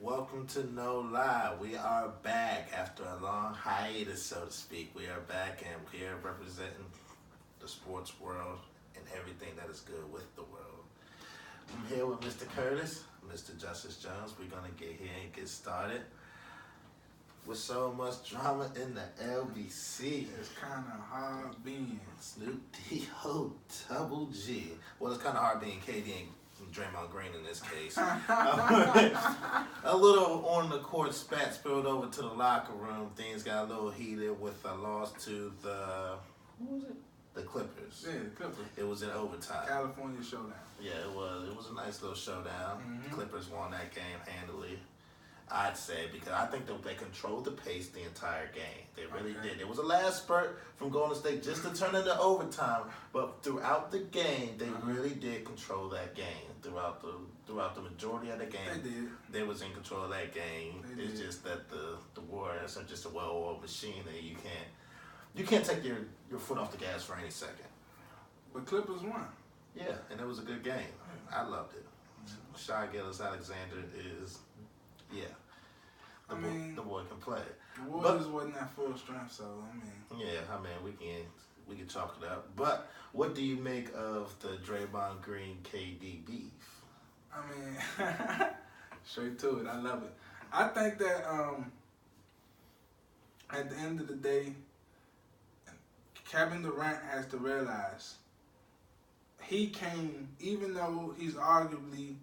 Welcome to No Lie. We are back after a long hiatus, so to speak. We are back and we are representing the sports world and everything that is good with the world. I'm here with Mr. Curtis, Mr. Justice Jones. We're going to get here and get started. With so much drama in the LBC. It's kind of hard being. Snoop D-O Double G. Well, it's kind of hard being KD and Draymond Green in this case. A little on the court spat spilled over to the locker room. Things got a little heated with a loss to what was it? The Clippers. Yeah, the Clippers. It was in overtime. California showdown. Yeah, it was. It was a nice little showdown. Mhm. The Clippers won that game handily, I'd say, because I think that they controlled the pace the entire game. They really did. It was a last spurt from Golden State just to turn into overtime, but throughout the game, they really did control that game. Throughout the majority of the game, They did. they was in control of that game. They It's did. just that the Warriors are just a well-oiled machine that you can't take your foot off the gas for any second. But Clippers won. Yeah, and it was a good game. I loved it. Shai Gilgeous-Alexander is, yeah. The boy can play. The Warriors wasn't at full strength, so Yeah, I mean we can chalk it up. But what do you make of the Draymond Green KD beef? Straight to it. I love it. I think that at the end of the day, Kevin Durant has to realize he came, even though he's arguably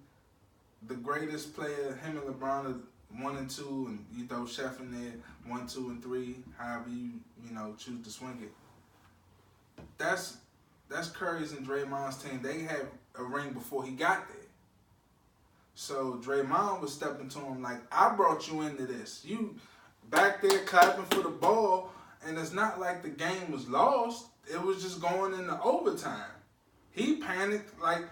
the greatest player. Him and LeBron are 1 and 2, and you throw Chef in there 1, 2, and 3, however you choose to swing it. That's Curry's and Draymond's team. They had a ring before he got there. So Draymond was stepping to him like, I brought you into this. You back there clapping for the ball, and it's not like the game was lost. It was just going into overtime. He panicked like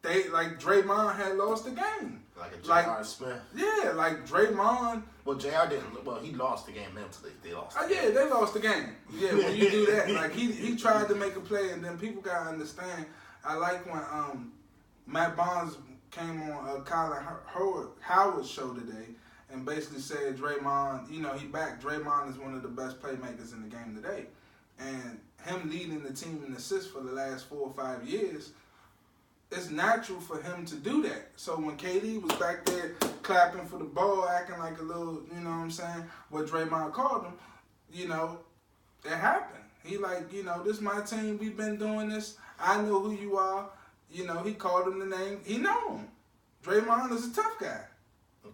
Draymond had lost the game. Like a J.R. Smith? Yeah, like Draymond. Well, J.R. didn't. Well, he lost the game mentally. They lost the game. Yeah, they lost the game. Yeah, when you do that, like he tried to make a play, and then people gotta understand. I like when Matt Barnes came on Colin Howard's show today and basically said Draymond, he backed Draymond is one of the best playmakers in the game today, and him leading the team in assists for the last 4 or 5 years. It's natural for him to do that. So when KD was back there clapping for the ball, acting like a little, what Draymond called him, it happened. He like, this is my team. We've been doing this. I know who you are. He called him the name. He know him. Draymond is a tough guy.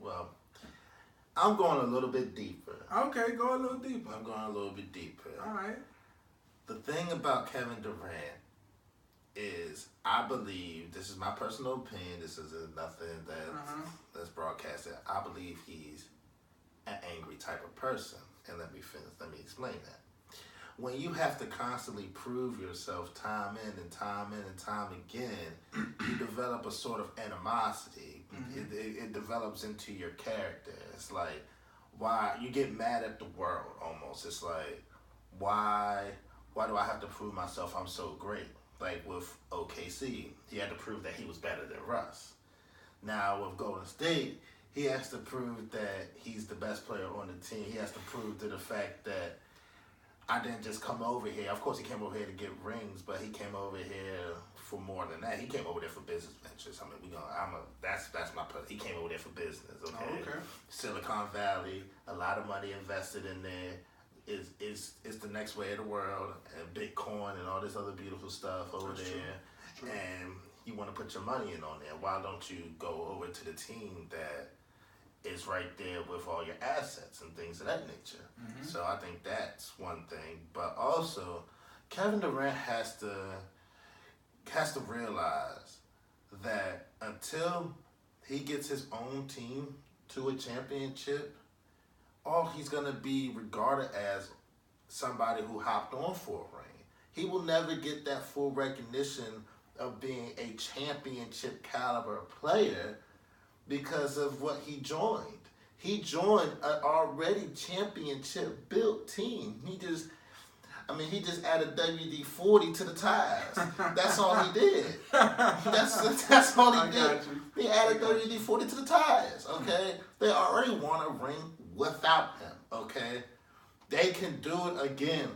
Well, I'm going a little bit deeper. Okay, go a little deeper. I'm going a little bit deeper. All right. The thing about Kevin Durant is, I believe, this is my personal opinion, this is nothing that's broadcasted, I believe he's an angry type of person. And let me explain that. When you have to constantly prove yourself time in and time again, you develop a sort of animosity. It develops into your character. It's like, why you get mad at the world almost. It's like, why do I have to prove myself I'm so great? Like with OKC, he had to prove that he was better than Russ. Now with Golden State, he has to prove that he's the best player on the team. He has to prove to the fact that I didn't just come over here. Of course, he came over here to get rings, but he came over here for more than that. He came over there for business ventures. I mean, that's my person. He came over there for business. Okay. Oh, okay. Silicon Valley, a lot of money invested in there. Is the next way of the world, and Bitcoin and all this other beautiful stuff over there. True. And you want to put your money in on there. Why don't you go over to the team that is right there with all your assets and things of that nature? Mm-hmm. So I think that's one thing. But also, Kevin Durant has to realize that until he gets his own team to a championship, all he's going to be regarded as somebody who hopped on for a ring. He will never get that full recognition of being a championship caliber player because of what he joined. He joined an already championship built team. I mean, he just added WD-40 to the tires. That's all he did. That's all he did. He added WD-40 to the tires, okay? They already won a ring without him, okay? They can do it again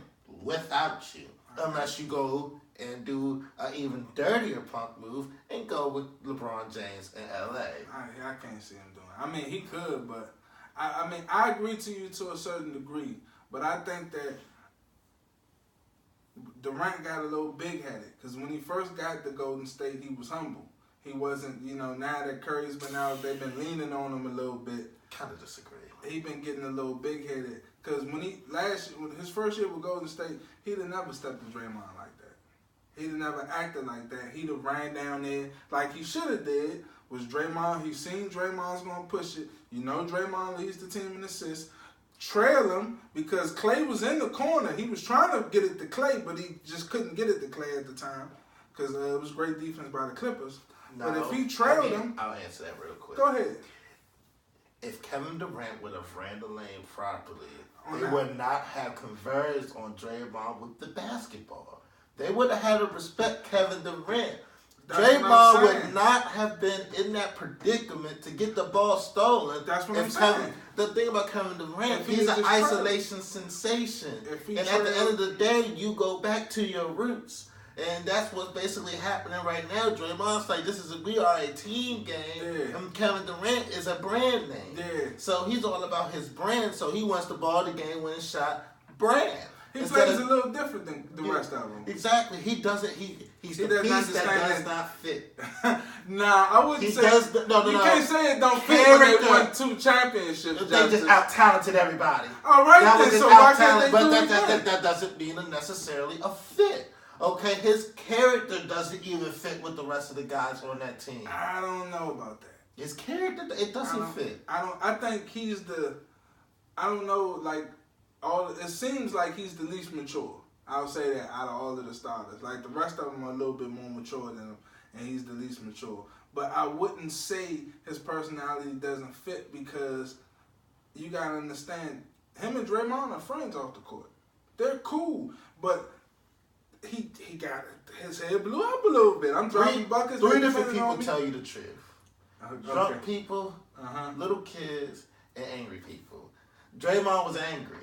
without you, unless you go and do an even dirtier Punk move and go with LeBron James in LA. I can't see him doing it. I mean, he could, but I mean, I agree to you to a certain degree, but I think that Durant got a little big-headed because when he first got to Golden State, he was humble. He wasn't, now that Curry's been out, they've been leaning on him a little bit. Kind of disagree. He been getting a little big-headed because when his first year with Golden State, he'd have never stepped to Draymond like that. He'd have never acted like that. He'd have ran down there like he should have did. Was Draymond? He seen Draymond's gonna push it. Draymond leads the team in assists. Trail him because Klay was in the corner. He was trying to get it to Klay, but he just couldn't get it to Klay at the time because it was great defense by the Clippers. No, but if he trailed him, I'll answer that real quick. Go ahead. If Kevin Durant would have ran the lane properly, they would not have converged on Draymond with the basketball. They would have had to respect Kevin Durant. Draymond would not have been in that predicament to get the ball stolen. That's what I'm saying. The thing about Kevin Durant, he's an isolation sensation. And at the end of the day, you go back to your roots. And that's what's basically happening right now. Draymond's like, we are a team game. Yeah. And Kevin Durant is a brand name. Yeah. So he's all about his brand. So he wants the ball, the game winning shot, brand. He plays a little different than the rest of them. Exactly. He doesn't. He's the piece that does not fit. Nah, I wouldn't say. You can't say it don't fit when they won 2 championships. They just out talented everybody. All right, then. So why can't they do it? That doesn't mean necessarily a fit. Okay, his character doesn't even fit with the rest of the guys on that team. I don't know about that. His character, it doesn't fit. I think he's I don't know, it seems like he's the least mature. I would say that out of all of the starters. Like, the rest of them are a little bit more mature than him, and he's the least mature. But I wouldn't say his personality doesn't fit because you got to understand, him and Draymond are friends off the court. They're cool, but he got his head blew up a little bit. I'm dropping buckets. 3 different people tell you the truth. Drunk people, little kids, and angry people. Draymond was angry.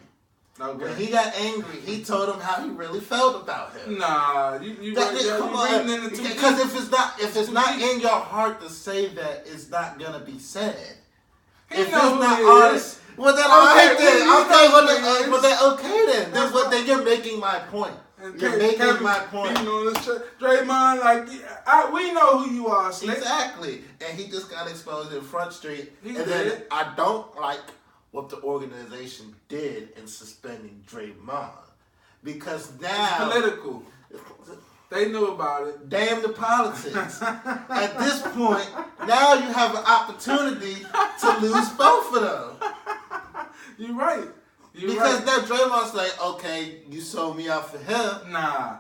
Okay. When he got angry, he told him how he really felt about him. Nah, you reading into too deep. Because if it's not in your heart to say that, it's not gonna be said. If it's not honest, well then okay then. Then you're making my point. You're making my point. Draymond, we know who you are, Slick. Exactly, and he just got exposed in Front Street. Then I don't like what the organization did in suspending Draymond because now it's political. They knew about it. Damn the politics. At this point, now you have an opportunity to lose both of them. You're right. Because now Draymond's like, okay, you sold me out for him. Nah,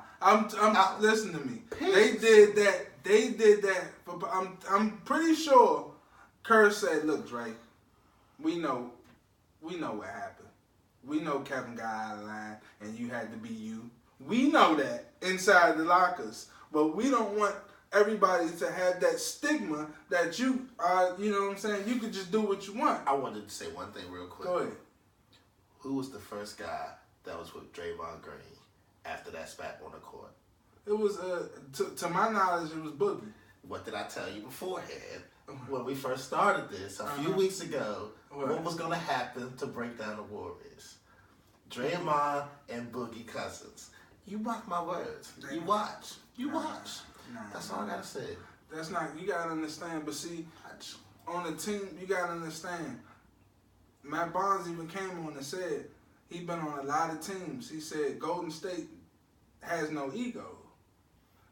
listen to me. Peace. They did that. But I'm pretty sure Kerr said, "Look, Dre, we know what happened. We know Kevin got out of line, and you had to be you. We know that inside the lockers, but we don't want everybody to have that stigma that you are. You know what I'm saying? You could just do what you want." I wanted to say one thing real quick. Go ahead. Who was the first guy that was with Draymond Green after that spat on the court? It was, to my knowledge, it was Boogie. What did I tell you beforehand? When we first started this, a few weeks ago, what was going to happen to break down the Warriors? Draymond and Boogie Cousins. You mark my words. You watch. That's all I got to say. That's not, you got to understand. But see, on the team, you got to understand. Matt Barnes even came on and said he'd been on a lot of teams. He said Golden State has no ego.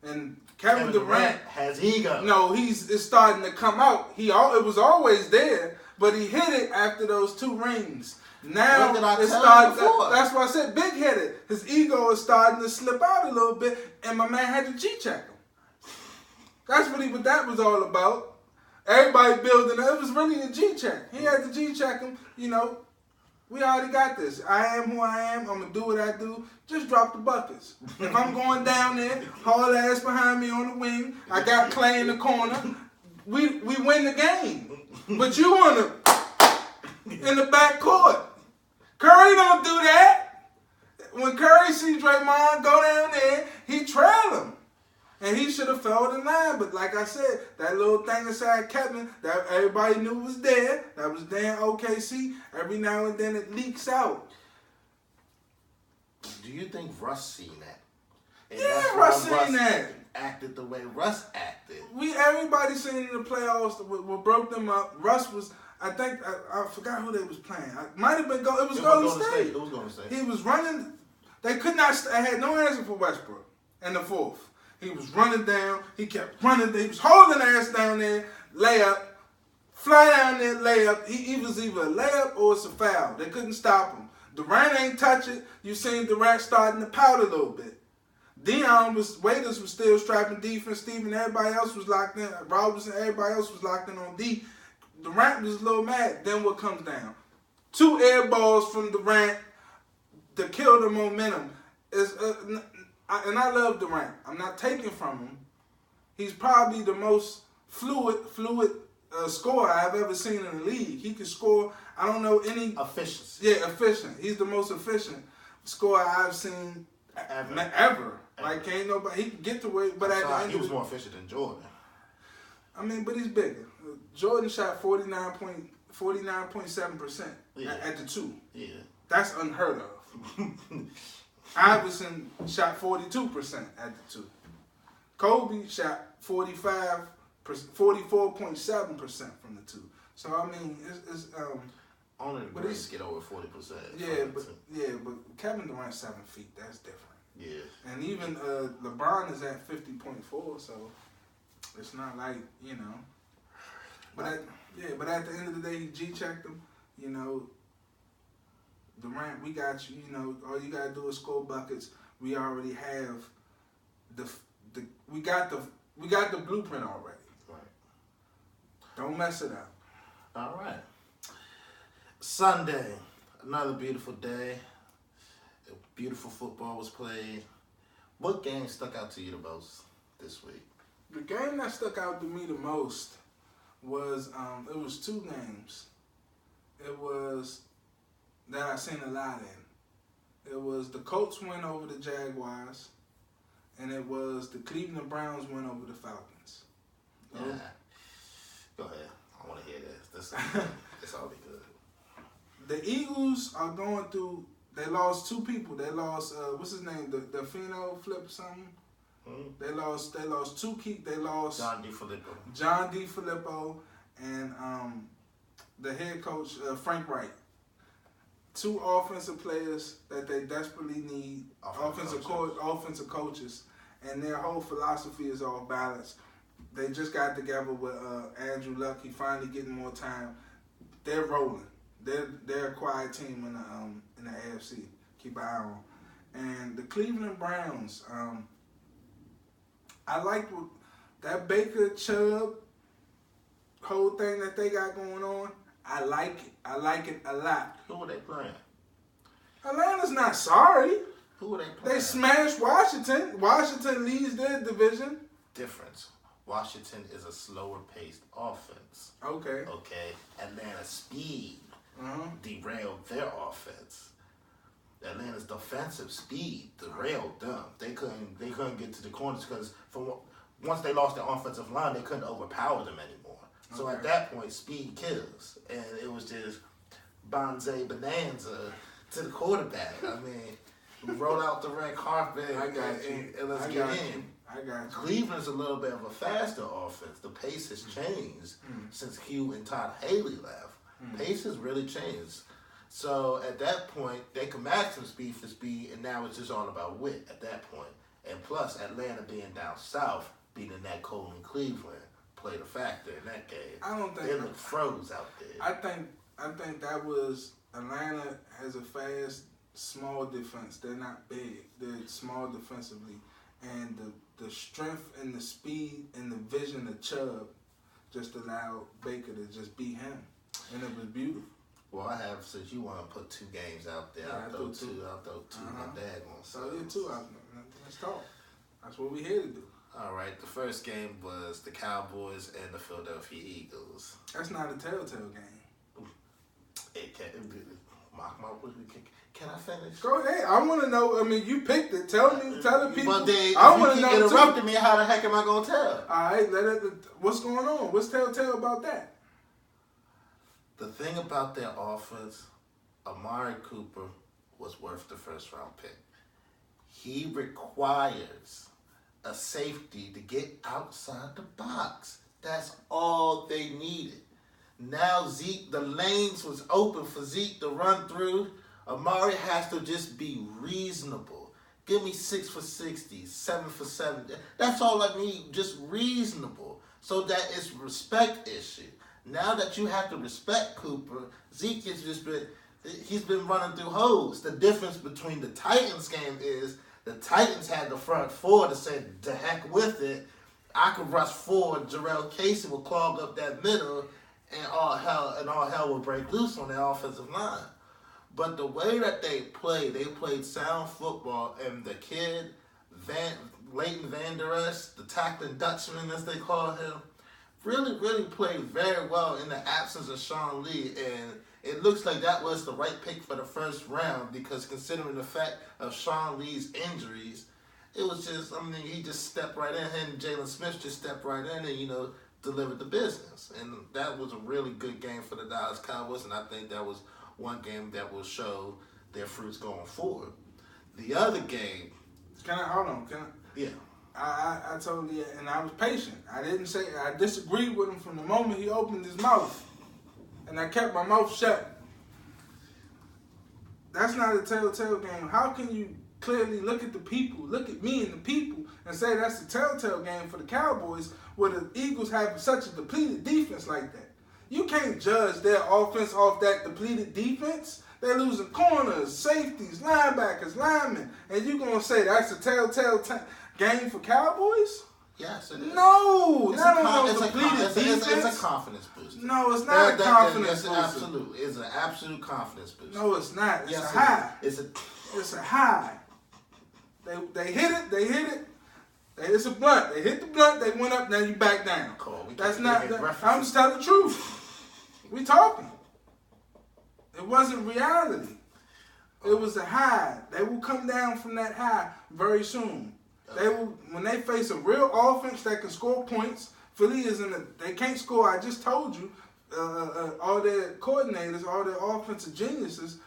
And Kevin Durant has ego. No, it's starting to come out. It was always there, but he hit it after those 2 rings. Now it's starting. That's why I said big-headed. His ego is starting to slip out a little bit, and my man had to G-check him. That's what that was all about. Everybody building it. It was really a G-check. He had to G-check him, We already got this. I am who I am. I'm going to do what I do. Just drop the buckets. If I'm going down there, haul ass behind me on the wing. I got Clay in the corner. We win the game. But you want to in the back court. Curry don't do that. When Curry see Draymond go down there, he trail him. And he should have fell in line. But like I said, that little thing inside Kevin that everybody knew was there, that was there in OKC, every now and then it leaks out. Do you think Russ seen that? And yeah, Russ seen that. Acted the way Russ acted. Everybody seen in the playoffs what broke them up. Russ was, I think, I forgot who they was playing. It might have been, it was Golden State. It was Golden State. He was running, they could not, I had no answer for Westbrook in the fourth. He was running down. He kept running. He was holding ass down there. Layup. Fly down there, layup. He was either a layup or it's a foul. They couldn't stop him. Durant ain't touch it. You seen Durant starting to pout a little bit. Waiters was still strapping defense. Steven, everybody else was locked in. Robertson, everybody else was locked in on D. Durant was a little mad. Then what comes down? 2 air balls from Durant to kill the momentum. And I love Durant. I'm not taking from him. He's probably the most fluid scorer I've ever seen in the league. He can score, I don't know any... Efficiency. Yeah, efficient. He's the most efficient scorer I've seen ever. Like, ain't nobody... He can get to where... But he was more efficient than Jordan. I mean, but he's bigger. Jordan shot 49.7% at the 2. Yeah. That's unheard of. Iverson shot 42% at the 2. Kobe shot 44.7% from the 2. So I mean, it's only the greats get over 40%. Yeah, but Kevin Durant's 7 feet. That's different. Yeah. And even LeBron is at 50.4, so it's not like, you know. But at the end of the day, he G-checked him. You know, Durant, we got you. You know, all you gotta do is score buckets. We already have we got the blueprint already. Right. Don't mess it up. All right. Sunday, another beautiful day. Beautiful football was played. What game stuck out to you the most this week? The game that stuck out to me the most was it was 2 games. It was that I seen a lot in. It was the Colts win over the Jaguars, and it was the Cleveland Browns win over the Falcons. Yeah. Go ahead. I want to hear this. This all be good. The Eagles are going through. They lost 2 people. They lost what's his name? The Fino Flip something. They lost 2 key. They lost John DeFilippo and the head coach Frank Wright. 2 offensive players that they desperately need. Offensive coaches, and their whole philosophy is off balance. They just got together with Andrew Luck. He finally getting more time. They're rolling. They're a quiet team in the AFC. Keep an eye on. And the Cleveland Browns. I like that Baker Chubb whole thing that they got going on. I like it. I like it a lot. Who are they playing? Atlanta's not sorry. Who are they playing? They smashed Washington. Washington leads their division. Difference. Washington is a slower paced offense. Okay. Atlanta's speed derailed their offense. Atlanta's defensive speed derailed them. They couldn't get to the corners because once they lost their offensive line, they couldn't overpower them anymore. So at that point, speed kills, and it was just Bonze Bonanza to the quarterback. I mean, roll out the red carpet and let's get in. I got you. Cleveland's a little bit of a faster offense. The pace has changed since Hugh and Todd Haley left. Pace has really changed. So at that point, they can match some speed for speed, and now it's just all about wit at that point. And plus, Atlanta being down south, beating that cold in Cleveland, played a factor in that game. I don't think they look froze out there. I think that was Atlanta has a fast, small defense. They're not big. They're small defensively, and the strength and the speed and the vision of Chubb just allowed Baker to just beat him, and it was beautiful. Well, I have, since you want to put 2 games out there, I'll throw two. I'll throw 2. My dad wants so. Yeah, 2 out there. Let's talk. That's what we here to do. All right, the first game was the Cowboys and the Philadelphia Eagles. That's not a telltale game. It can, can I finish? Go ahead. I want to know. I mean, you picked it. Tell the people. But then, I want to know. Interrupting me. How the heck am I gonna tell? All right. What's going on? What's telltale about that? The thing about their offense, Amari Cooper was worth the first round pick. He requires a safety to get outside the box. That's all they needed. Now Zeke, the lanes was open for Zeke to run through. Amari has to just be reasonable. Give me 6 for 60, 7 for 70. That's all I need, just reasonable. So that it's a respect issue. Now that you have to respect Cooper, Zeke has just he's been running through holes. The difference between the Titans game is the Titans had the front 4 to say, the heck with it. I could rush forward. Jarrell Casey will clog up that middle, and all hell will break loose on their offensive line. But the way that they played sound football, and the kid, Leighton Vander Esch, the tackling Dutchman as they call him, really played very well in the absence of Sean Lee, and it looks like that was the right pick for the first round, because considering the fact of Sean Lee's injuries, it was just, he just stepped right in, and Jalen Smith just stepped right in and, delivered the business. And that was a really good game for the Dallas Cowboys, and I think that was one game that will show their fruits going forward. The other game... Hold on. Yeah. I told you, and I was patient. I disagreed with him from the moment he opened his mouth. And I kept my mouth shut. That's not a telltale game. How can you clearly look at the people, look at me and the people, and say that's a telltale game for the Cowboys where the Eagles have such a depleted defense like that? You can't judge their offense off that depleted defense. They're losing corners, safeties, linebackers, linemen, and you're going to say that's a telltale game for Cowboys? Yes, it is. No, it's a confidence booster. No, it's not a confidence booster. Absolute. It's an absolute confidence booster. No, it's not. It's a high. It's a high. They hit it. It's a blunt. They hit the blunt. They went up. Now you back down. That's not. I'm just telling the truth. We talking. It wasn't reality. It was a high. They will come down from that high very soon. They will, when they face a real offense that can score points. Philly they can't score. I just told you, all their coordinators, all their offensive geniuses,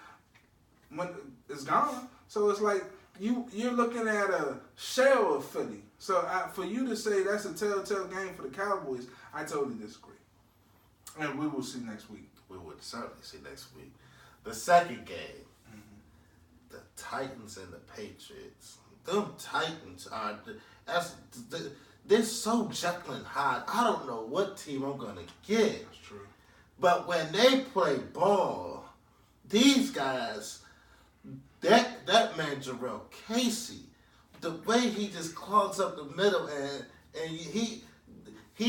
is gone. So it's like you're looking at a shell of Philly. So for you to say that's a telltale game for the Cowboys, I totally disagree. And we will see next week. We would certainly see next week. The second game, the Titans and the Patriots. Them Titans they're so Jekyll and Hyde. I don't know what team I'm gonna get. That's true. But when they play ball, these guys, that man Jarrell Casey, the way he just clogs up the middle and he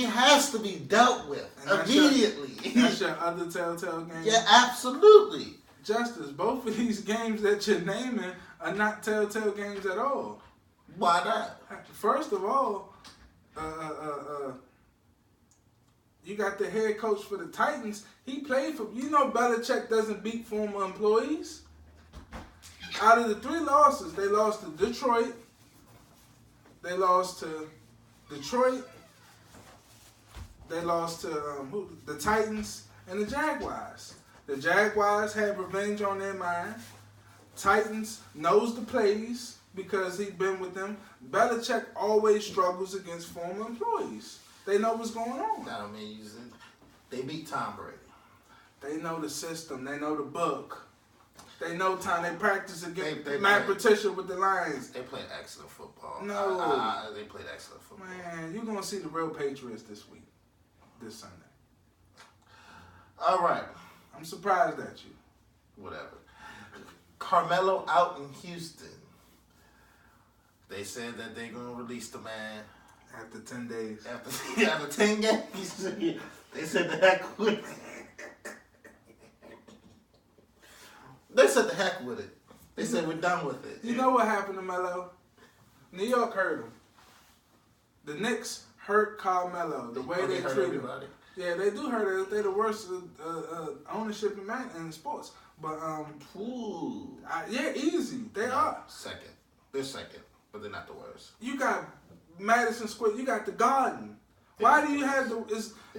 has to be dealt with immediately. That's your other telltale game? Yeah, absolutely. Justice, both of these games that you're naming are not telltale games at all. Why not? First of all, you got the head coach for the Titans. He played for, Belichick doesn't beat former employees. Out of the 3 losses, they lost to Detroit. They lost to Detroit. They lost to the Titans and the Jaguars. The Jaguars had revenge on their mind. Titans knows the plays because he's been with them. Belichick always struggles against former employees. They know what's going on. That they beat Tom Brady. They know the system. They know the book. They know time. They practice against Matt Patricia with the Lions. They played excellent football. No. They played excellent football. Man, you're going to see the real Patriots this week. This Sunday. All right. I'm surprised at you. Whatever. Carmelo out in Houston. They said that they're going to release the man. After 10 days. After 10 games. They said that quick. They said the heck with it. They said we're done with it. You know what happened to Melo? New York hurt him. The Knicks hurt Carmelo the way they treat him. Yeah, they do hurt it. They're the worst ownership in sports. But yeah, easy. They are second. They're second, but they're not the worst. You got Madison Square. You got the Garden. Why do you have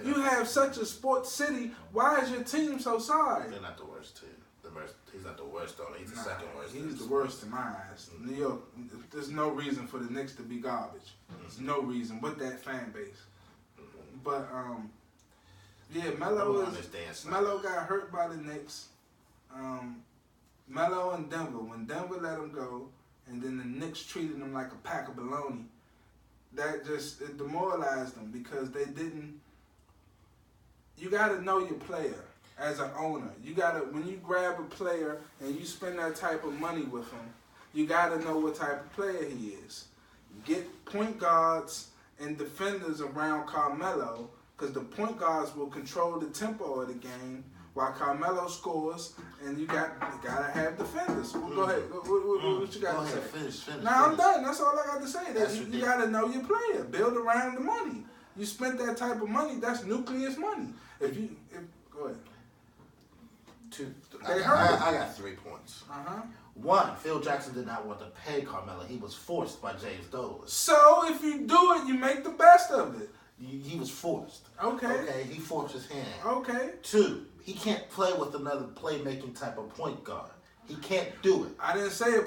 you have such a sports city? Why is your team so sorry? They're not the worst team. He's not the worst though. He's the second worst. He's the worst in my eyes. New York. There's no reason for the Knicks to be garbage. There's no reason with that fan base. But yeah, Melo got hurt by the Knicks. Melo and Denver. When Denver let him go, and then the Knicks treated him like a pack of baloney. It demoralized them because they didn't. You got to know your player as an owner. You got to, when you grab a player and you spend that type of money with him, you got to know what type of player he is. Get point guards and defenders around Carmelo, because the point guards will control the tempo of the game while Carmelo scores, and you gotta have defenders. Well, go ahead. What you got to say? Finish. I'm done. That's all I got to say. You got to know your player. Build around the money. You spent that type of money. That's nucleus money. Go ahead. I got 3 points. Uh-huh. 1, Phil Jackson did not want to pay Carmelo. He was forced by James Dolan. So if you do it, you make the best of it. He was forced. Okay. He forced his hand. Okay. 2, he can't play with another playmaking type of point guard. He can't do it. I didn't say a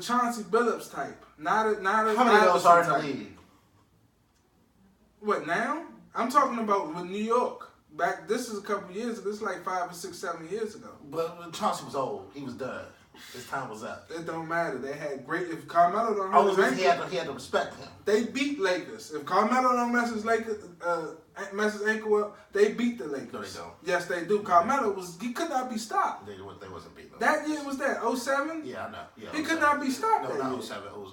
Chauncey Billups type. Not a. How many of those are in the league? What now? I'm talking about with New York. This is a couple years ago. This is like 5 or 6, 7 years ago. But when Chauncey was old. He was done. His time was up. It don't matter. They had great. If Carmelo don't hurt his ankle, he had to respect him. They beat Lakers. If Carmelo don't mess his ankle up, they beat the Lakers. No, they don't. Yes, they do. Carmelo he could not be stopped. They wasn't beating them. That year was that 07? Yeah, I know. Yeah, he could not be stopped. No, that not year. 07. It was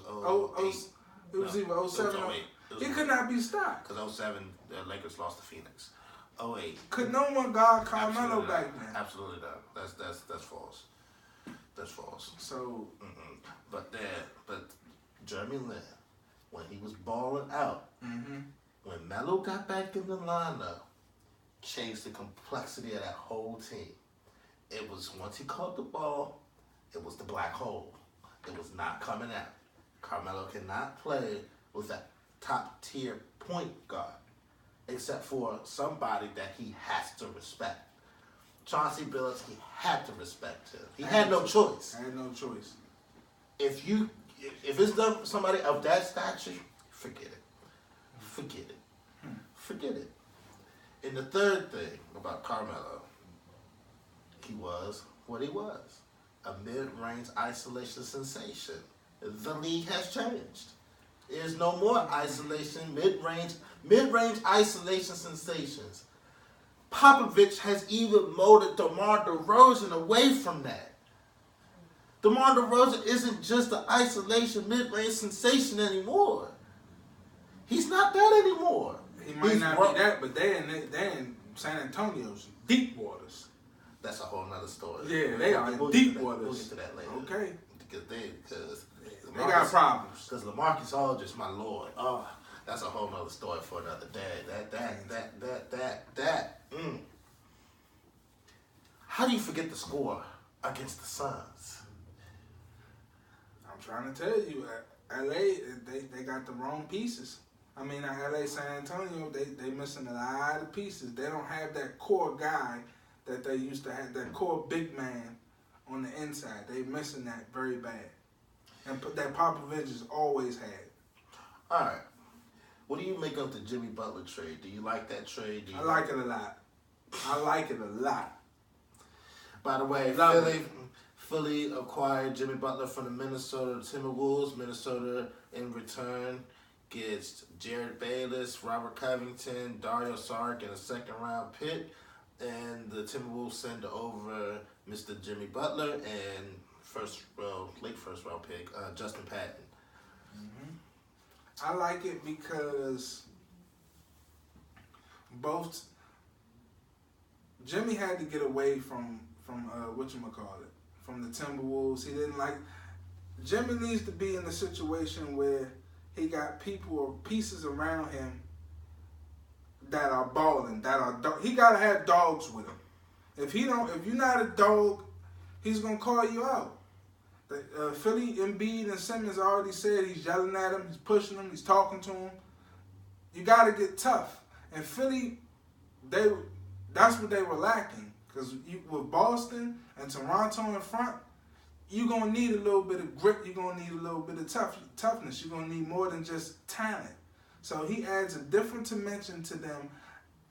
08. It was either 07 or 08. He could not be stopped. Because 07, the Lakers lost to Phoenix. 08. Could no one guard Carmelo back then? Absolutely not. That's false. That's false. So, but Jeremy Lin, when he was balling out, when Melo got back in the lineup, changed the complexity of that whole team. It was, once he caught the ball, it was the black hole. It was not coming out. Carmelo cannot play with a top tier point guard, except for somebody that he has to respect. Chauncey Billups, he had to respect him. He had no choice. I had no choice. If it's done for somebody of that stature, forget it. Forget it. And the third thing about Carmelo, he was what he was. A mid-range isolation sensation. The league has changed. There's no more isolation, mid-range isolation sensations. Popovich has even molded DeMar DeRozan away from that. DeMar DeRozan isn't just an isolation mid-range sensation anymore. He's not that anymore. He might not be that, but they're in San Antonio's deep waters. That's a whole nother story. Yeah, they are in deep waters. We'll get to that later. Okay. Because they got problems. Because LaMarcus Aldridge, my lord. Oh, that's a whole nother story for another day. That. How do you forget the score against the Suns? I'm trying to tell you, LA, they got the wrong pieces. I mean, LA, San Antonio, they missing a lot of pieces. They don't have that core guy that they used to have, that core big man on the inside. They missing that very bad. And that Popovich has always had. All right. What do you make of the Jimmy Butler trade? Do you like that trade? I like it a lot. By the way, Philly acquired Jimmy Butler from the Minnesota Timberwolves. Minnesota, in return, gets Jared Bayless, Robert Covington, Dario Saric, and a second-round pick. And the Timberwolves send over Mr. Jimmy Butler and late first-round pick, Justin Patton. I like it because Jimmy had to get away from from the Timberwolves. He didn't like. Jimmy needs to be in a situation where he got people or pieces around him that are balling, he gotta have dogs with him. If you're not a dog, he's gonna call you out. Philly, Embiid, and Simmons already said he's yelling at him, he's pushing him, he's talking to him. You gotta get tough. And Philly, that's what they were lacking. Because with Boston and Toronto in front, you're gonna need a little bit of grit. You're gonna need a little bit of toughness. You're gonna need more than just talent. So he adds a different dimension to them.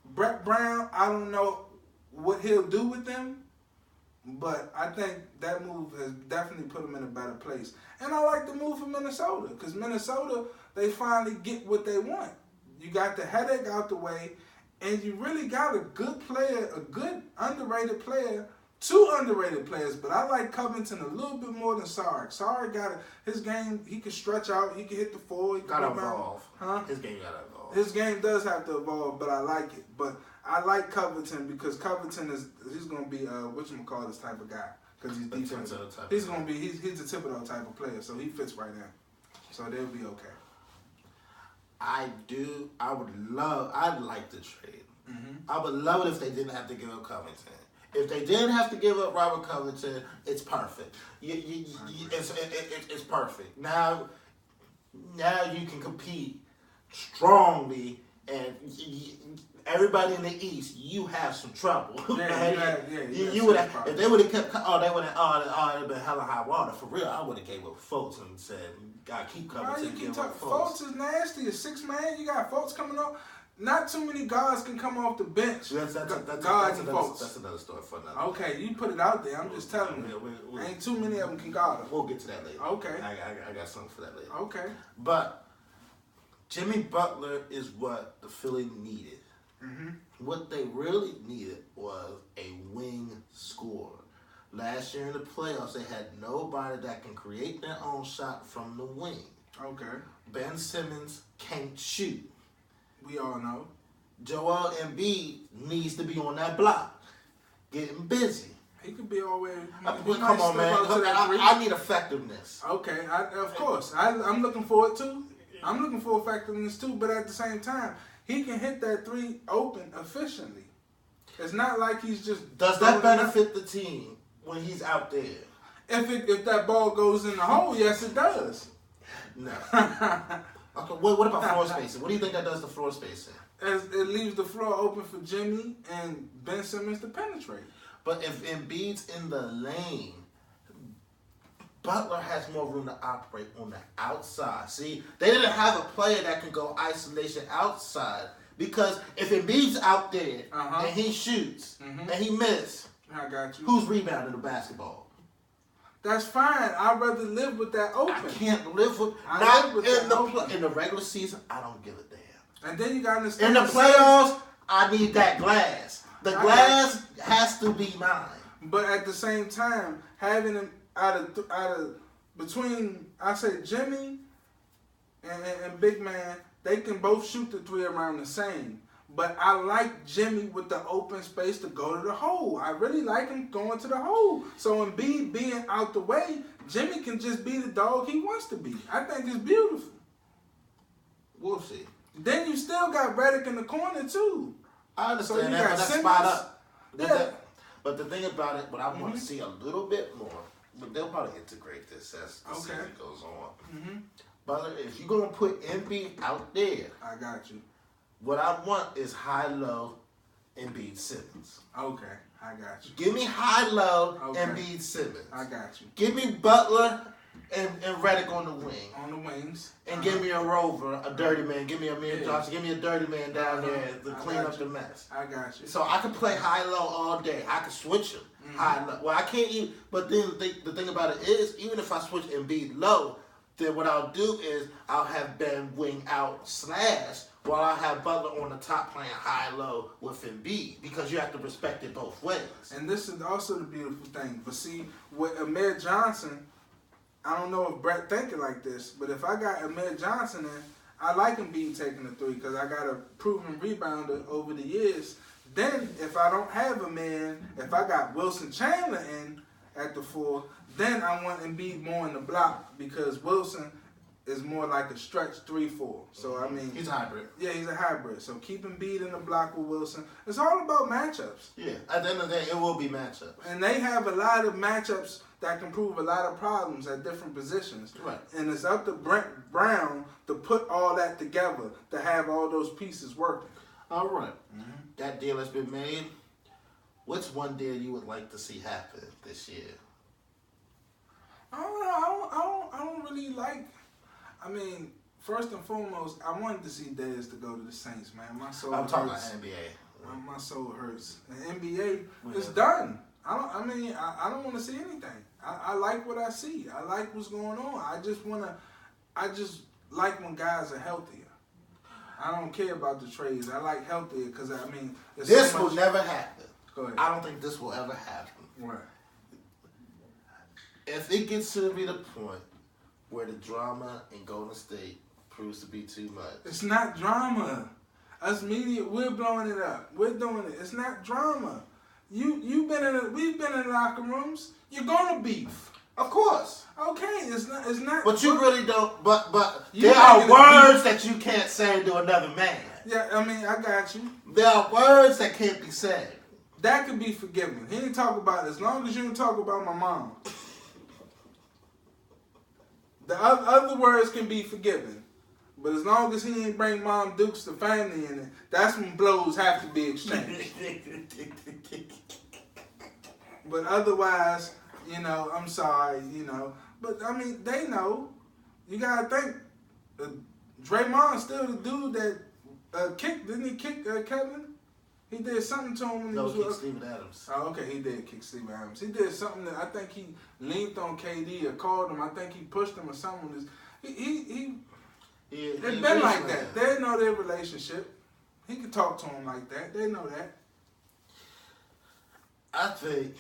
Brett Brown, I don't know what he'll do with them, but I think that move has definitely put him in a better place. And I like the move for Minnesota, because Minnesota, they finally get what they want. You got the headache out the way, and you really got a good player, a good underrated player, two underrated players, but I like Covington a little bit more than Sarge. Sarge got his game, he can stretch out, he can hit the four. Gotta evolve. Huh? His game gotta evolve. His game does have to evolve, but I like it. But I like Covington because Covington he's gonna be whatchamacallit type of guy. Because he's defensive. He's gonna be he's a Thibodeau type of player, so he fits right in. So they'll be okay. I'd like to trade. Mm-hmm. I would love it if they didn't have to give up Covington. If they didn't have to give up Robert Covington, it's perfect. It's perfect. Now you can compete strongly, and everybody in the East, you have some trouble. You would have, if they would have kept. They would have been hella high water for real. I would have gave up Fultz and said, "Gotta keep Covington." Fultz is nasty. A 6-man. You got Fultz coming up. Not too many guards can come off the bench. That's another story for another. Okay, you put it out there. I'm just telling you. Ain't too many of them can guard him. We'll get to that later. Okay. I got something for that later. Okay. But Jimmy Butler is what the Philly needed. Mm-hmm. What they really needed was a wing scorer. Last year in the playoffs, they had nobody that can create their own shot from the wing. Okay. Ben Simmons can't shoot. We all know. Joel Embiid needs to be on that block, getting busy. He could be always. Come on, man. I need effectiveness. Okay, of course. I'm looking for it too. I'm looking for effectiveness too, but at the same time, he can hit that three open efficiently. It's not like he's just. Does that benefit the team when he's out there? If that ball goes in the hole, yes, it does. No. Okay, what about floor spacing? What do you think that does to floor spacing? It leaves the floor open for Jimmy and Ben Simmons to penetrate. But if Embiid's in the lane, Butler has more room to operate on the outside. See, they didn't have a player that can go isolation outside, because if Embiid's out there and he shoots and he misses, I got you. Who's rebounding the basketball? That's fine. I'd rather live with that open. I can't live with in the regular season. I don't give a damn. And then you gotta understand in the playoffs. I need that glass. The glass has to be mine. But at the same time, having him out of between, I say Jimmy and Big Man, they can both shoot the three around the same. But I like Jimmy with the open space to go to the hole. I really like him going to the hole. So Embiid being out the way, Jimmy can just be the dog he wants to be. I think it's beautiful. We'll see. Then you still got Redick in the corner too. I understand so that, but that's spot up. But the thing about it, what I want to see a little bit more, but they'll probably integrate this as the season goes on. Mm-hmm. But if you're going to put Embiid out there, I got you. What I want is high-low Embiid Simmons. Okay, I got you. Give me high-low Embiid Simmons. I got you. Give me Butler and Redick on the wing. On the wings. And give me a rover, a dirty man. Give me Amir Johnson. Give me a dirty man down there to clean up the mess. I got you. So I can play high-low all day. I can switch them. High-low. Well, I can't even. But then the thing about it is, even if I switch Embiid low, then what I'll do is I'll have Ben wing out / while I have Butler on the top playing high-low with Embiid, because you have to respect it both ways. And this is also the beautiful thing. But see, with Amir Johnson, I don't know if Brett thinking like this, but if I got Amir Johnson in, I like Embiid taking the three because I got a proven rebounder over the years. Then if I don't have a man, if I got Wilson Chandler in, at the 4. Then I want Embiid more in the block because Wilson is more like a stretch 3-4. So I mean, he's a hybrid. Yeah, he's a hybrid. So keep Embiid in the block with Wilson. It's all about matchups. Yeah, at the end of the day, it will be matchups. And they have a lot of matchups that can prove a lot of problems at different positions. Right. And it's up to Brent Brown to put all that together to have all those pieces working. All right. That deal has been made. What's one deal you would like to see happen this year? I don't know. I don't really like. I mean, first and foremost, I wanted to see Dez to go to the Saints, man. My soul I'm talking hurts. about NBA. My soul hurts. The NBA is done. I don't want to see anything. I like what I see. I like what's going on. I just like when guys are healthier. I don't care about the trades. I like healthier because I mean, this will never happen. Go ahead. I don't think this will ever happen. Right. If it gets to be the point where the drama in Golden State proves to be too much. It's not drama. Us media, we're blowing it up. We're doing it. It's not drama. We've been in locker rooms. You're gonna beef. Of course. Okay, it's not. But you really don't. But there are words that you can't say to another man. Yeah, I mean, I got you. There are words that can't be said. That could be forgiven. He didn't talk about it. As long as you didn't talk about my mom. The other words can be forgiven. But as long as he didn't bring Mom Dukes the family in it, that's when blows have to be exchanged. But otherwise, I'm sorry, But, I mean, they know. You got to think. Draymond's still the dude that kicked. Didn't he kick Kevin? He did something to him when he was with Steven Adams. Oh, okay, he did kick Steven Adams. He did something that I think he leaned on KD or called him. I think he pushed him or something. It's been like that. They know their relationship. He can talk to him like that. They know that. I think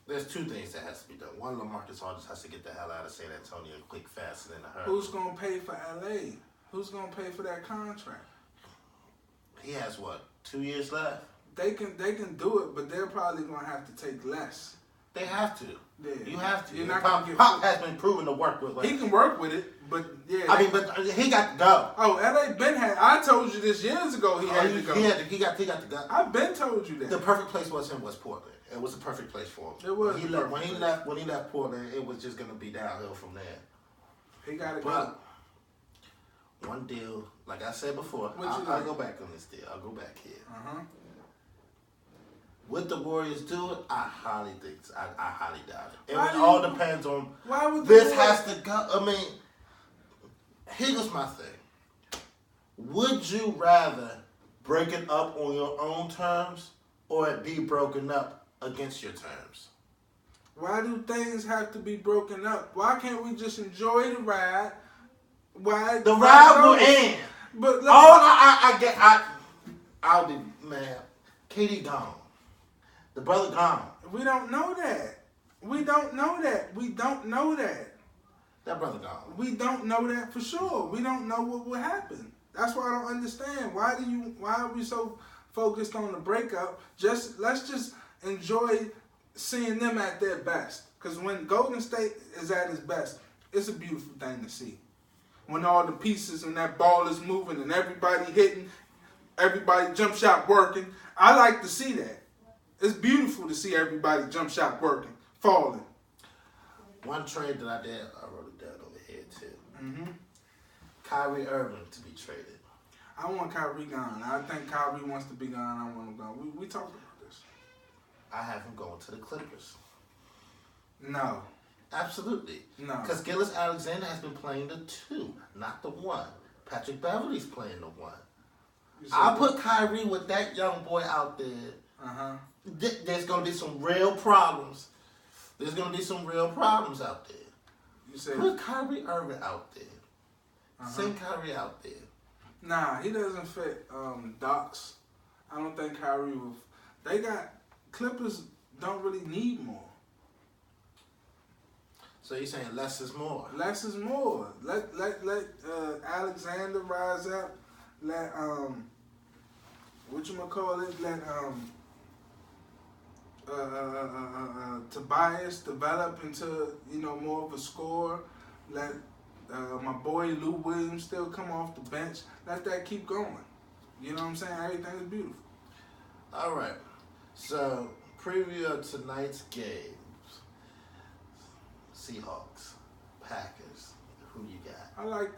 there's two things that has to be done. One, LaMarcus Aldridge has to get the hell out of San Antonio quick, fast, and in a hurry. Who's going to pay for LA? Who's going to pay for that contract? He has, 2 years left? They can do it, but they're probably going to have to take less. They have to. Yeah. You have to. You're not Pop has been proven to work with. He can work with it, but yeah. I mean, but he got to go. Oh, LA Ben had. I told you this years ago. He had to go. He got to go. I've been told you that. The perfect place was Portland. It was the perfect place for him. It was. When he left Portland, it was just gonna be downhill from there. He got to go. But one deal, like I said before, I'll go back on this deal. I'll go back here. Would the Warriors do it? I highly doubt it. It all depends on. Why would this has to go? I mean, here's my thing. Would you rather break it up on your own terms or it be broken up against your terms? Why do things have to be broken up? Why can't we just enjoy the ride? The ride will end. But I'll be man. KD gone. The brother gone. We don't know that. We don't know that. That brother gone. We don't know that for sure. We don't know what will happen. That's why I don't understand. Why are we so focused on the breakup? Let's just enjoy seeing them at their best. Because when Golden State is at its best, it's a beautiful thing to see. When all the pieces and that ball is moving and everybody hitting, everybody jump shot working. I like to see that. It's beautiful to see everybody jump shot working, falling. One trade that I did, I wrote it down over here too. Kyrie Irving to be traded. I want Kyrie gone. I think Kyrie wants to be gone. I want him gone. We talked about this. I have him going to the Clippers. No. Absolutely. No. Because Gillis Alexander has been playing the 2, not the 1. Patrick Beverly's playing the 1. I'll put Kyrie with that young boy out there. There's going to be some real problems. There's going to be some real problems out there. You said put Kyrie Irving out there. Send Kyrie out there. Nah, he doesn't fit Doc's. I don't think Kyrie will. They got Clippers don't really need more. So you're saying less is more? Less is more. Let Alexander rise up. Let whatchamacallit, let Tobias develop into, more of a scorer. Let my boy Lou Williams still come off the bench. Let that keep going. You know what I'm saying? Everything is beautiful. All right. So, preview of tonight's games. Seahawks, Packers. Who you got? I like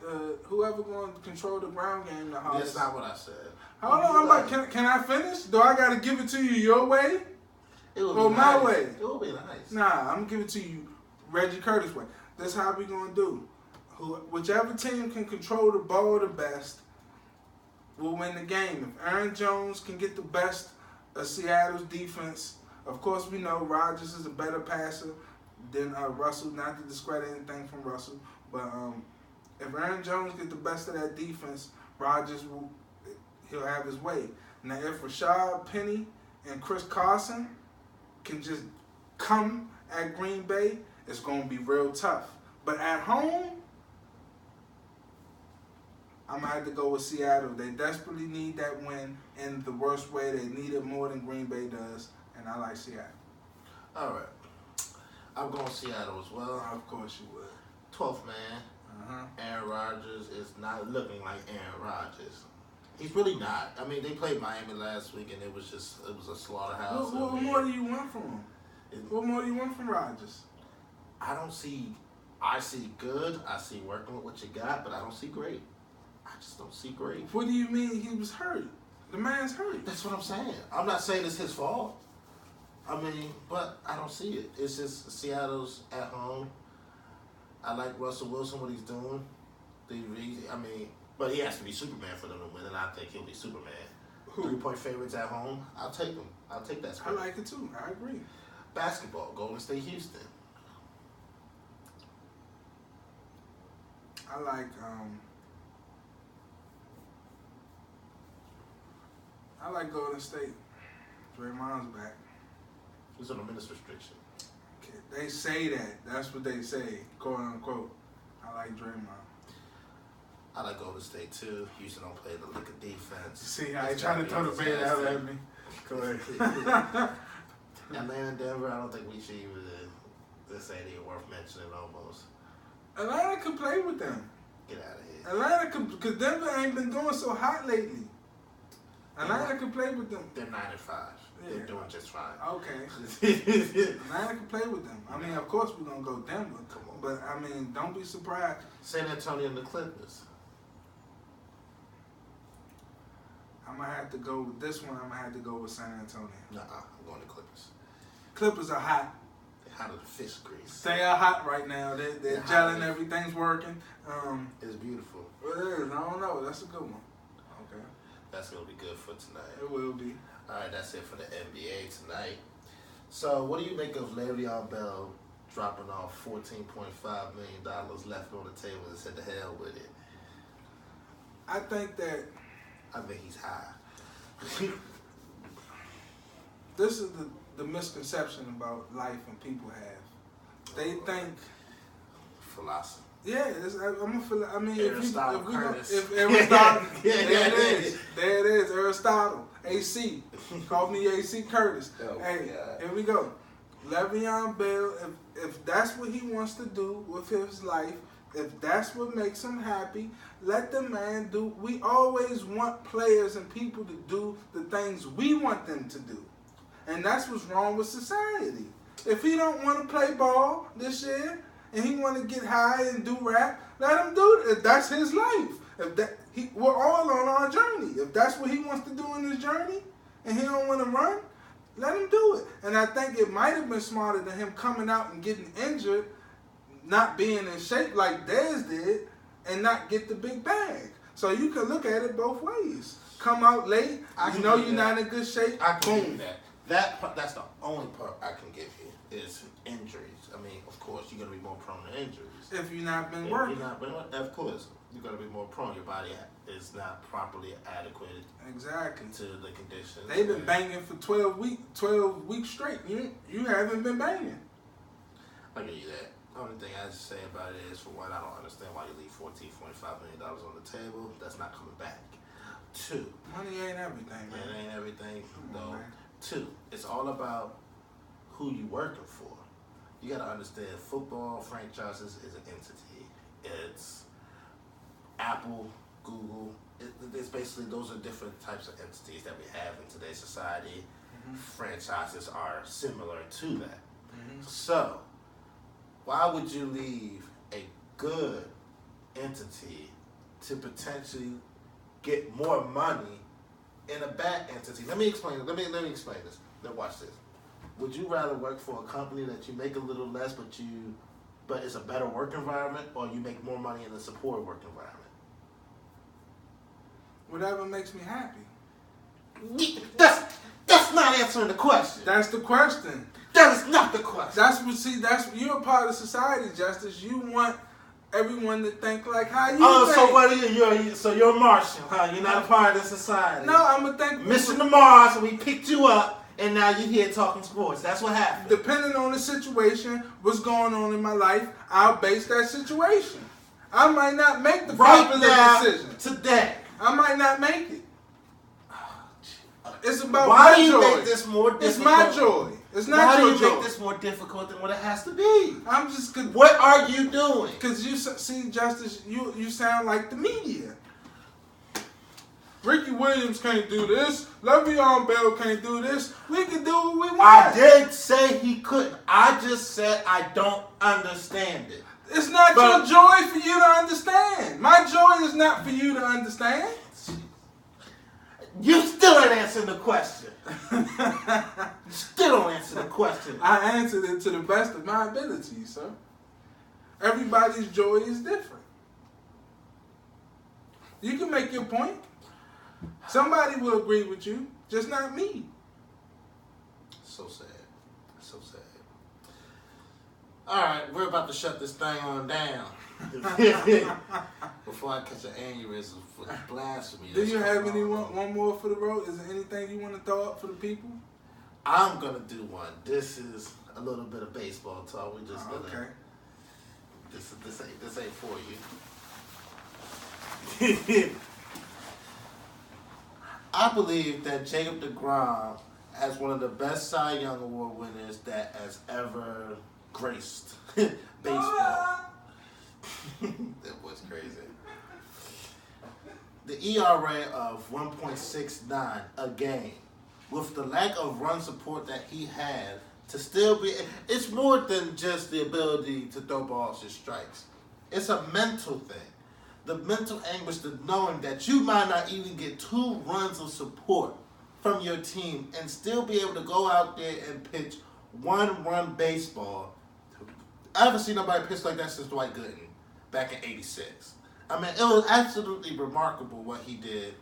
whoever going to control the ground game the hardest. That's not what I said. Hold on, I'm like, can I finish? Do I got to give it to you your way? Or my way? It will be nice. Nah, I'm going to give it to you Reggie Curtis way. That's how we going to do. Whichever team can control the ball the best will win the game. If Aaron Jones can get the best of Seattle's defense, of course we know Rodgers is a better passer than Russell, not to discredit anything from Russell, but if Aaron Jones get the best of that defense, he'll have his way. Now if Rashad Penny and Chris Carson can just come at Green Bay, it's going to be real tough. But at home, I'm going to have to go with Seattle. They desperately need that win in the worst way. They need it more than Green Bay does, and I like Seattle. All right. I'm going Seattle as well. Of course you would. 12th man. Aaron Rodgers is not looking like Aaron Rodgers. He's really not. I mean, they played Miami last week, and it was a slaughterhouse. What more do you want from him? What more do you want from Rodgers? I see good. I see working with what you got, but I don't see great. I just don't see great. What do you mean he was hurt? The man's hurt. That's what I'm saying. I'm not saying it's his fault. I mean, but I don't see it. It's just Seattle's at home. I like Russell Wilson, what he's doing. But he has to be Superman for them to win, and I think he'll be Superman. 3-point favorites at home. I'll take them. I'll take that score. I like it too. I agree. Basketball, Golden State, Houston. I like Golden State. Draymond's back. He's on a minutes restriction. Okay. They say that. That's what they say, quote unquote. I like Draymond. I like Golden State too. Houston don't play the lick of defense. See how he trying to throw the bait out at me. Go ahead. Atlanta, Denver, I don't think we should even this ain't even worth mentioning almost. Atlanta could play with them. Get out of here. Atlanta could, because Denver ain't been doing so hot lately. Atlanta could play with them. They're 9-5. Yeah. They're doing just fine. Okay. Atlanta could play with them. I mean, of course we're going to go Denver. Come on. But, I mean, don't be surprised. San Antonio and the Clippers. I'm going to have to go with this one. I'm going to have to go with San Antonio. I'm going to Clippers. Clippers are hot. They're hot as the fish grease. They are hot right now. They're gelling. Everything's working. It's beautiful. It is. I don't know. That's a good one. Okay. That's going to be good for tonight. It will be. All right, that's it for the NBA tonight. So, what do you make of Le'Veon Bell dropping off $14.5 million left on the table and said, "To hell with it"? I think he's high. This is the misconception about life and people have. They think philosophy. Yeah, I mean, Aristotle Curtis. If Aristotle, yeah, there it is, Aristotle, AC. Call me AC Curtis. Oh, hey, God. Here we go. Le'Veon Bell, if that's what he wants to do with his life, if that's what makes him happy, let the man do. We always want players and people to do the things we want them to do. And that's what's wrong with society. If he don't want to play ball this year, and he want to get high and do rap, let him do it. If that's his life. We're all on our journey. If that's what he wants to do in his journey, and he don't want to run, let him do it. And I think it might have been smarter than him coming out and getting injured, not being in shape like Dez did, and not get the big bag. So you can look at it both ways. Come out late, you're not in good shape. I can give you that. That's the only part I can give you is injuries. I mean, of course, you're gonna be more prone to injuries. If you've not been working. Of course, you're gonna be more prone. Your body is not properly adequate. Exactly. To the conditions. They've been banging for 12 weeks straight. You haven't been banging. I give you that. The only thing I say about it is, for one, I don't understand why you leave $14.5 million on the table. That's not coming back. 2, money ain't everything, man. It ain't everything, though. Man. 2, it's all about who you working for. You got to understand football franchises is an entity. It's Apple, Google. It's basically those are different types of entities that we have in today's society. Mm-hmm. Franchises are similar to that. Mm-hmm. So, why would you leave a good entity to potentially get more money in a bad entity? Let me explain it. Let me explain this. Then watch this. Would you rather work for a company that you make a little less, but it's a better work environment, or you make more money in a support work environment? Whatever makes me happy. That's not answering the question. That's the question. That is not the question. That's you're a part of society, Justice. You want everyone to think like how you think. So what are you? So you're a Martian, huh? You're not a part of the society. No, I'm gonna think. Mission to Mars, and we picked you up, and now you're here talking sports. That's what happened. Depending on the situation, what's going on in my life, I'll base that situation. I might not make the popular decision today. I might not make it. It's about Why my do you joy. make this more difficult? It's my joy. It's not your joy. Why do you make this more difficult than what it has to be? I'm just. What are you doing? Because you see, Justice, you sound like the media. Ricky Williams can't do this. Le'Veon Bell can't do this. We can do what we want. I did say he couldn't. I just said I don't understand it. It's not your joy for you to understand. My joy is not for you to understand. You still ain't answering the question. You still don't answer the question. I answered it to the best of my ability, sir. Everybody's joy is different. You can make your point. Somebody will agree with you, just not me. So sad. So sad. All right, we're about to shut this thing on down. Before I catch an aneurysm for blasphemy. Do you have one more for the road? Is there anything you want to throw up for the people? I'm gonna do one. This is a little bit of baseball talk. We just gonna. Okay. This ain't for you. I believe that Jacob deGrom as one of the best Cy Young Award winners that has ever graced baseball. That was crazy. The ERA of 1.69 a game, with the lack of run support that he had, to still be, it's more than just the ability to throw balls and strikes. It's a mental thing. The mental anguish of knowing that you might not even get 2 runs of support from your team and still be able to go out there and pitch 1-run baseball. I haven't seen nobody pitch like that since Dwight Gooden back in '86. I mean, it was absolutely remarkable what he did.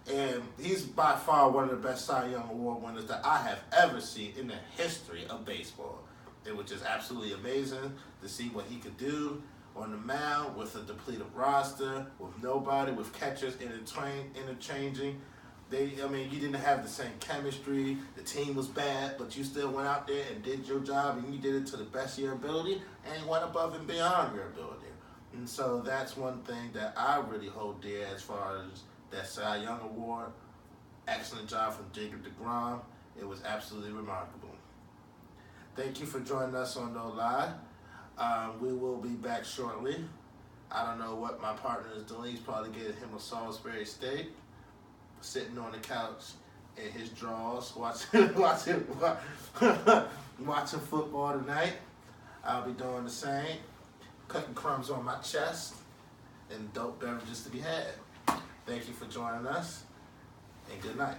And he's by far one of the best Cy Young Award winners that I have ever seen in the history of baseball. It was just absolutely amazing to see what he could do on the mound with a depleted roster, with nobody, with catchers interchanging. You didn't have the same chemistry. The team was bad, but you still went out there and did your job, and you did it to the best of your ability, and went above and beyond your ability. And so that's one thing that I really hold dear as far as that Cy Young Award. Excellent job from Jacob deGrom. It was absolutely remarkable. Thank you for joining us on No Lie. We will be back shortly. I don't know what my partner is doing. He's probably getting him a Salisbury steak, sitting on the couch in his drawers, watching football tonight. I'll be doing the same, cutting crumbs on my chest, and dope beverages to be had. Thank you for joining us, and good night.